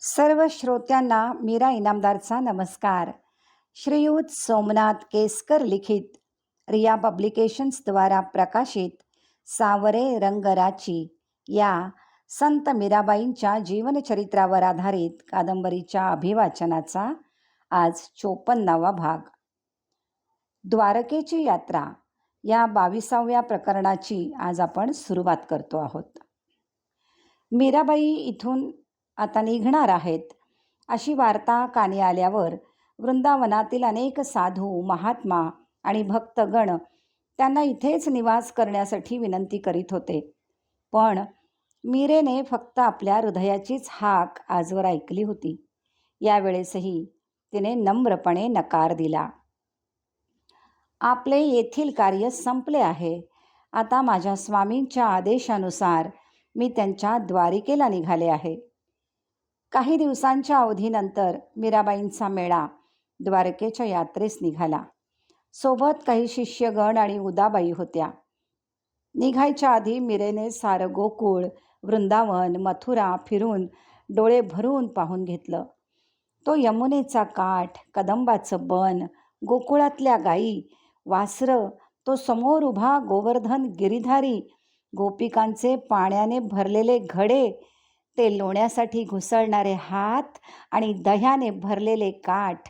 सर्व श्रोत्यांना मीरा इनामदारचा नमस्कार. श्रीयुत सोमनाथ केसकर लिखित रिया पब्लिकेशन्सद्वारा प्रकाशित सावरे रंगराची या संत मीराबाईंच्या जीवनचरित्रावर आधारित कादंबरीच्या अभिवाचनाचा आज 54वा भाग. द्वारकेची यात्रा या 22व्या प्रकरणाची आज आपण सुरुवात करतो आहोत. मीराबाई इथून आता निघणार आहेत अशी वार्ता कानी आल्यावर वृंदावनातील अनेक साधू, महात्मा आणि भक्तगण त्यांना इथेच निवास करण्यासाठी विनंती करीत होते. पण मीरेने फक्त आपल्या हृदयाचीच हाक आजवर ऐकली होती. यावेळेसही तिने नम्रपणे नकार दिला. आपले येथील कार्य संपले आहे. आता माझ्या स्वामींच्या आदेशानुसार मी त्यांच्या द्वारिकेला निघाले आहे. काही दिवसांच्या अवधीनंतर मीराबाईंचा मेळा द्वारकेच्या यात्रेस निघाला. सोबत काही शिष्यगण आणि उदाबाई होत्या. निघायच्या आधी मीरेने सारं गोकुळ, वृंदावन, मथुरा फिरून डोळे भरून पाहून घेतलं. तो यमुनेचा काठ, कदंबाचं बन, गोकुळातल्या गायी, वासरं, तो समोर उभा गोवर्धन गिरीधारी, गोपिकांचे पाण्याने भरलेले घडे, ते लोण्यासाठी घुसळणारे हात आणि दह्याने भरलेले काठ,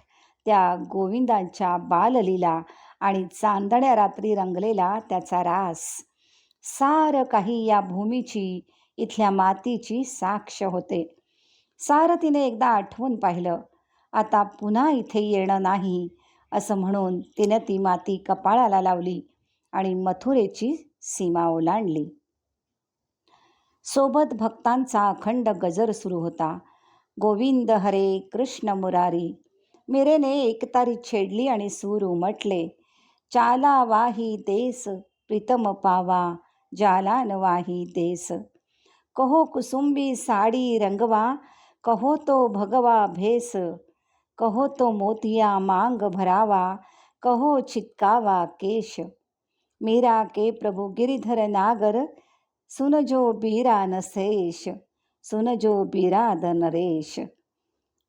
त्या गोविंदांच्या बाललीला आणि चांदण्या रात्री रंगलेला त्याचा रास, सारं काही या भूमीची, इथल्या मातीची साक्ष होते. सारं तिने एकदा आठवून पाहिलं. आता पुन्हा इथे येणं नाही असं म्हणून तिने ती माती कपाळाला लावली आणि मथुरेची सीमा ओलांडली. सोबत भक्तांचा अखंड गजर सुरू होता. गोविंद हरे कृष्ण मुरारी. मीरेने एकतारी छेडली आणि सूर उमटले. चाला वाही देस प्रीतम पावा, जालान वाही देस. कहो कुसुंबी साडी रंगवा, कहो तो भगवा भेस. कहो तो मोतिया मांग भरावा, कहो छिटकावा केश. मीरा के प्रभु गिरिधर नागर, सुन जो बीरा नसेश, सुन जो बिराद नरेश.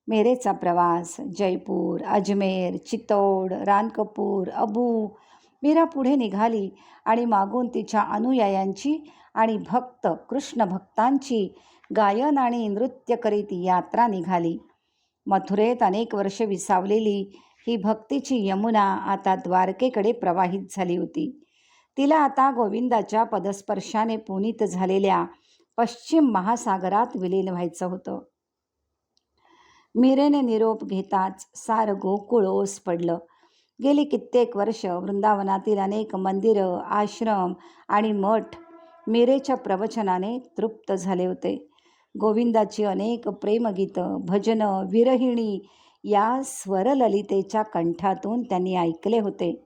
मेरेचा प्रवास जयपूर, अजमेर, चित्तौड, रानकपूर, अबू. मीरा पुढे निघाली आणि मागून तिच्या अनुयायांची आणि भक्त कृष्ण भक्तांची गायन आणि नृत्य करीत यात्रा निघाली. मथुरेत अनेक वर्ष विसावलेली ही भक्तीची यमुना आता द्वारकेकडे प्रवाहित झाली होती. तिला आता गोविंदाच्या पदस्पर्शाने पुनीत झालेल्या पश्चिम महासागरात विलीन व्हायचं होतं. मीरेने निरोप घेताच सारं गोकुळ ओस पडलं. गेली कित्येक वर्ष वृंदावनातील अनेक मंदिरं, आश्रम आणि मठ मीरेच्या प्रवचनाने तृप्त झाले होते. गोविंदाची अनेक प्रेमगीतं, भजनं, विरहिणी या स्वरललितेच्या कंठातून त्यांनी ऐकले होते.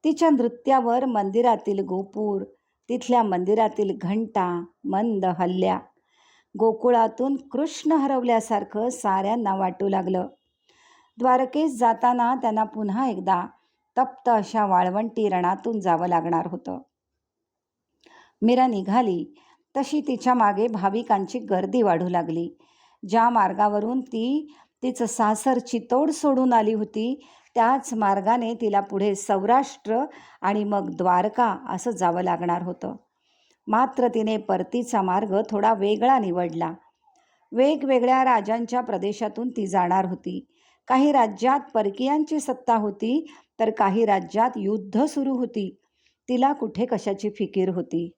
तिच्या नृत्यावर मंदिरातील गोपूर, तिथल्या मंदिरातील घंटा मंद हलल्या. गोकुळातून कृष्ण हरवल्यासारखं साऱ्यांना वाटू लागलं. द्वारकेस जाताना त्यांना पुन्हा एकदा तप्त अशा वाळवंटी रणातून जावं लागणार होतं. मीरा निघाली तशी तिच्या मागे भाविकांची गर्दी वाढू लागली. ज्या मार्गावरून ती तिचं सासर चित्तौड सोडून आली होती, त्याच मार्गाने तिला पुढे सौराष्ट्र आणि मग द्वारका असं जावं लागणार होतं. मात्र तिने परतीचा मार्ग थोडा वेगळा निवडला. वेगवेगळ्या राजांच्या प्रदेशातून ती जाणार होती. काही राज्यात परकीयांची सत्ता होती, तर काही राज्यात युद्ध सुरू होती. तिला कुठे कशाची फिकीर होती.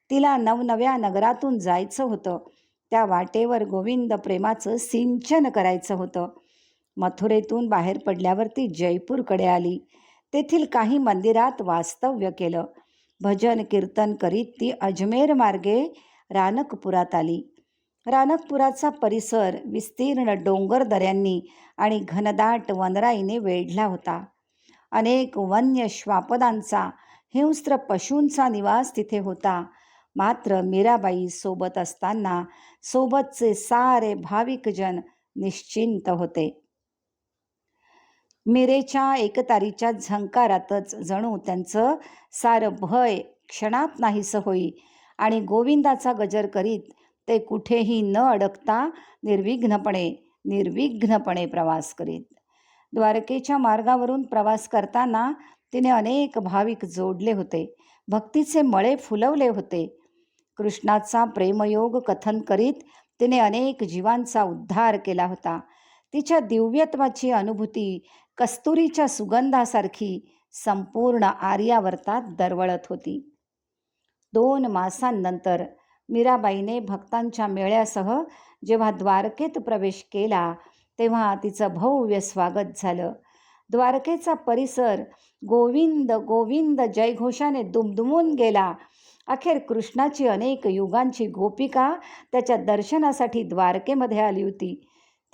तिला नवनव्या नगरातून जायचं होतं. त्या वाटेवर गोविंद प्रेमाचं सिंचन करायचं होतं. मथुरेतून बाहेर पडल्यावर ती जयपूरकडे आली. तेथील काही मंदिरात वास्तव्य केलं. भजन कीर्तन करीत ती अजमेर मार्गे रानकपुरात आली. रानकपुराचा परिसर विस्तीर्ण डोंगर दऱ्यांनी आणि घनदाट वनराईने वेढला होता. अनेक वन्य श्वापदांचा, हिंस्त्र पशूंचा निवास तिथे होता. मात्र मीराबाई सोबत असताना सोबतचे सारे भाविकजन निश्चिंत होते. मीरेच्या एकतारीच्या झंकारातच जणू त्यांचं सारं भय क्षणात नाहीसं होई आणि गोविंदाचा गजर करीत ते कुठेही न अडकता निर्विघ्नपणे प्रवास करीत. द्वारकेच्या मार्गावरून प्रवास करताना तिने अनेक भाविक जोडले होते. भक्तीचे मळे फुलवले होते. कृष्णाचा प्रेमयोग कथन करीत तिने अनेक जीवांचा उद्धार केला होता. तिच्या दिव्यत्वाची अनुभूती कस्तुरीच्या सुगंधासारखी संपूर्ण आर्यावर्तात दरवळत होती. 2 मासांनंतर मीराबाईने भक्तांच्या मेळ्यासह जेव्हा द्वारकेत प्रवेश केला तेव्हा तिचं भव्य स्वागत झालं. द्वारकेचा परिसर गोविंद गोविंद जयघोषाने दुमदुमून गेला. अखेर कृष्णाची अनेक युगांची गोपिका त्याच्या दर्शनासाठी द्वारकेमध्ये आली होती.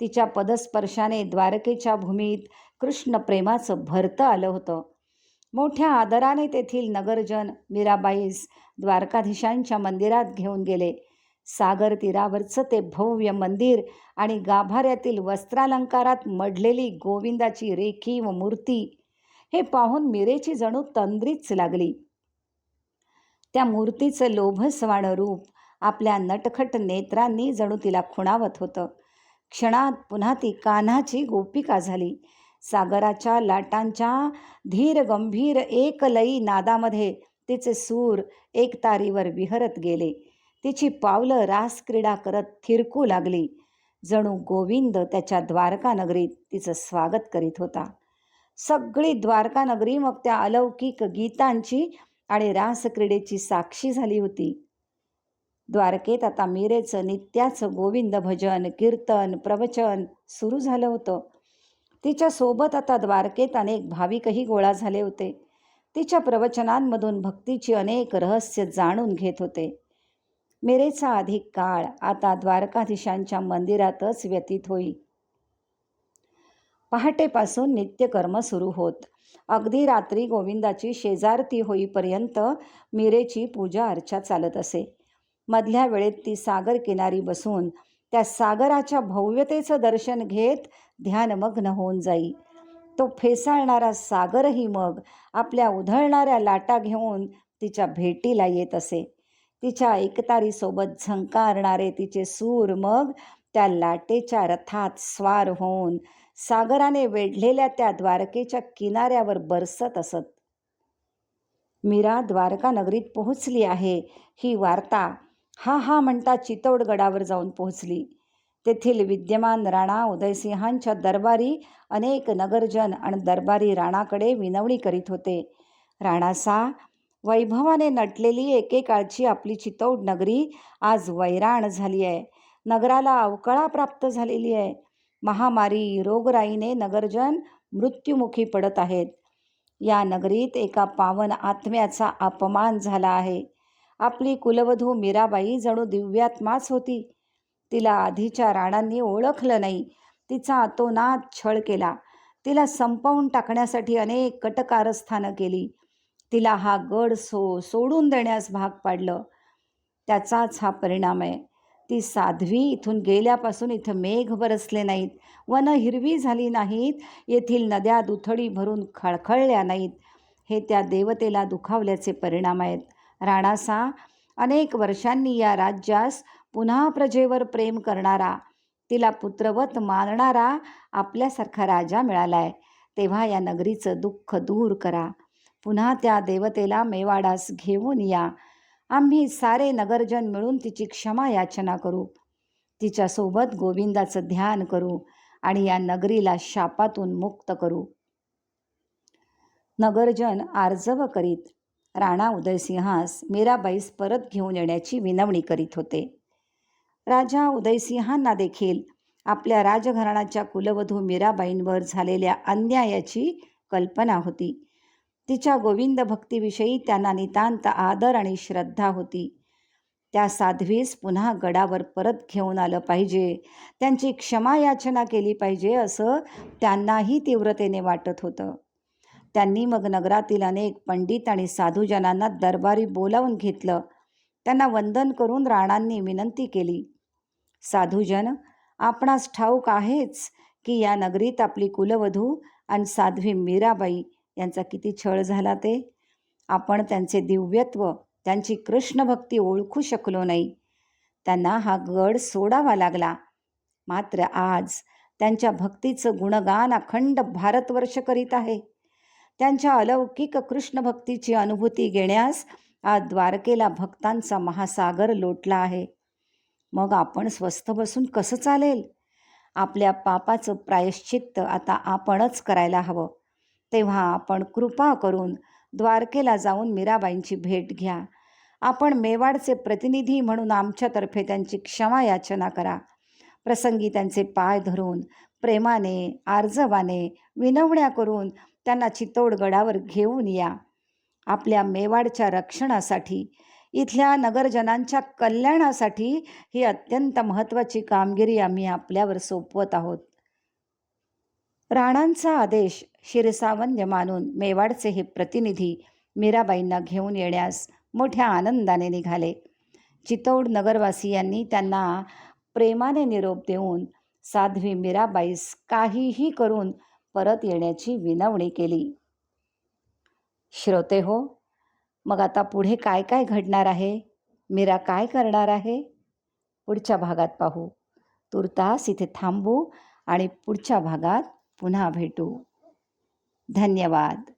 तिच्या पदस्पर्शाने द्वारकेच्या भूमीत कृष्ण प्रेमाचं भरतं आलं होतं. मोठ्या आदराने तेथील नगरजन मीराबाईस द्वारकाधीशांच्या मंदिरात घेऊन गेले. सागर तीरावरचं ते भव्य मंदिर आणि गाभाऱ्यातील वस्त्रालंकारात मढलेली गोविंदाची रेखीव मूर्ती हे पाहून मीरेची जणू तंद्रीच लागली. त्या मूर्तीचं लोभसवाणं रूप आपल्या नटखट नेत्रांनी जणू तिला खुणावत होतं. क्षणात पुन्हा ती कान्हाची गोपिका झाली. सागराच्या लाटांच्या धीर गंभीर एकलयी नादामध्ये तिचे सूर एकतारीवर विहरत गेले. तिची पावलं रासक्रीडा करत थिरकू लागली. जणू गोविंद त्याच्या द्वारका नगरीत तिचं स्वागत करीत होता. सगळी द्वारका नगरी मग त्या अलौकिक गीतांची आणि रासक्रीडेची साक्षी झाली होती. द्वारकेत आता मीरेचं नित्याचं गोविंद भजन, कीर्तन, प्रवचन सुरू झालं होतं. तिच्यासोबत आता द्वारकेत अनेक भाविकही गोळा झाले होते. तिच्या प्रवचनांमधून भक्तीची अनेक रहस्य जाणून घेत होते. मीरेचा अधिक काळ आता द्वारकाधीशांच्या मंदिरातच व्यतीत होई. पहाटेपासून नित्यकर्म सुरू होत. अगदी रात्री गोविंदाची शेजारती होईपर्यंत मीरेची पूजा अर्चा चालत असे. मधल्या वेळेत ती सागर किनारी बसून त्या सागराच्या भव्यतेचं दर्शन घेत ध्यानमग्न होऊन जाई. तो फेसाळणारा सागरही मग आपल्या उधळणाऱ्या लाटा घेऊन तिच्या भेटीला येत असे. तिच्या एकतारीसोबत झंकारणारे तिचे सूर मग त्या लाटेच्या रथात स्वार होऊन सागराने वेढलेल्या त्या द्वारकेच्या किनाऱ्यावर बरसत असत. मीरा द्वारका नगरीत पोहोचली आहे ही वार्ता हा म्हणता चितौडगडावर जाऊन पोहोचली. तेथील विद्यमान राणा उदयसिंहांच्या दरबारी अनेक नगरजन आणि दरबारी राणाकडे विनवणी करीत होते. राणासा, वैभवाने नटलेली एकेकाळची आपली चितौड नगरी आज वैराण झाली आहे. नगराला अवकळा प्राप्त झालेली आहे. महामारी रोगराईने नगरजन मृत्युमुखी पडत आहेत. या नगरीत एका पावन आत्म्याचा अपमान झाला आहे. आपली कुलवधू मीराबाई जणू दिव्यात्माच होती. तिला आधीच्या राणांनी ओळखलं नाही. तिचा अतोनात छळ केला. तिला संपवून टाकण्यासाठी अनेक कटकारस्थानं केली. तिला हा गड सोडून देण्यास भाग पाडलं. त्याचाच हा परिणाम आहे. ती साध्वी इथून गेल्यापासून इथं मेघ बरसले नाहीत, वनं हिरवी झाली नाहीत, येथील नद्या दुथडी भरून खळखळल्या नाहीत. हे त्या देवतेला दुखावल्याचे परिणाम आहेत. राणासा, अनेक वर्षांनी या राज्यास पुन्हा प्रजेवर प्रेम करणारा, तिला पुत्रवत मानणारा आपल्यासारखा राजा मिळालाय. तेव्हा या नगरीचं दुःख दूर करा. पुन्हा त्या देवतेला मेवाडास घेऊन या. आम्ही सारे नगरजन मिळून तिची क्षमा याचना करू. तिच्यासोबत गोविंदाचं ध्यान करू आणि या नगरीला शापातून मुक्त करू. नगरजन आर्जव करीत राणा उदयसिंहास मीराबाईस परत घेऊन येण्याची विनवणी करीत होते. राजा उदयसिंहांना देखील आपल्या राजघराण्याच्या कुलवधू मीराबाईंवर झालेल्या अन्यायाची कल्पना होती. तिच्या गोविंद भक्तीविषयी त्यांना नितांत आदर आणि श्रद्धा होती. त्या साध्वीस पुन्हा गडावर परत घेऊन आलं पाहिजे, त्यांची क्षमा याचना केली पाहिजे असं त्यांनाही तीव्रतेने वाटत होतं. त्यांनी मग नगरातील अनेक पंडित आणि साधूजनांना दरबारी बोलावून घेतलं. त्यांना वंदन करून राणांनी विनंती केली, साधूजन, आपणास ठाऊक आहेच की या नगरीत आपली कुलवधू आणि साध्वी मीराबाई यांचा किती छळ झाला ते. आपण त्यांचे दिव्यत्व, त्यांची कृष्णभक्ती ओळखू शकलो नाही. त्यांना हा गड सोडावा लागला. मात्र आज त्यांच्या भक्तीचं गुणगान अखंड भारतवर्ष करीत आहे. त्यांच्या अलौकिक कृष्ण भक्तीची अनुभूती घेण्यास आज द्वारकेला भक्तांचा महासागर लोटला आहे. मग आपण स्वस्थ बसून कसं चालेल? आपल्या पापाचं प्रायश्चित्त आता आपणच करायला हवं. तेव्हा आपण कृपा करून द्वारकेला जाऊन मीराबाईंची भेट घ्या. आपण मेवाडचे प्रतिनिधी म्हणून आमच्यातर्फे त्यांची क्षमा याचना करा. प्रसंगी त्यांचे पाय धरून प्रेमाने, आर्जवाने विनवण्या करून त्यांना चित्तोडगडावर घेऊन या. आपल्या मेवाडच्या रक्षणासाठी, इथल्या नगरजनांच्या कल्याणासाठी ही अत्यंत महत्त्वाची कामगिरी आम्ही आपल्यावर सोपवत आहोत. राणांचा आदेश शिरसावंद्य मानून मेवाडचे हे प्रतिनिधी मीराबाईंना घेऊन येण्यास मोठ्या आनंदाने निघाले. चितौड नगरवासियांनी त्यांना प्रेमाने निरोप देऊन साध्वी मीराबाईस काहीही करून परत येण्याची विनवणी केली. श्रोते हो, मग आता पुढे काय काय घडणार आहे? मीरा काय करणार आहे? पुढच्या भागात पाहू. तुर्तास इथे थांबू आणि पुढच्या भागात पुन्हा भेटू. धन्यवाद.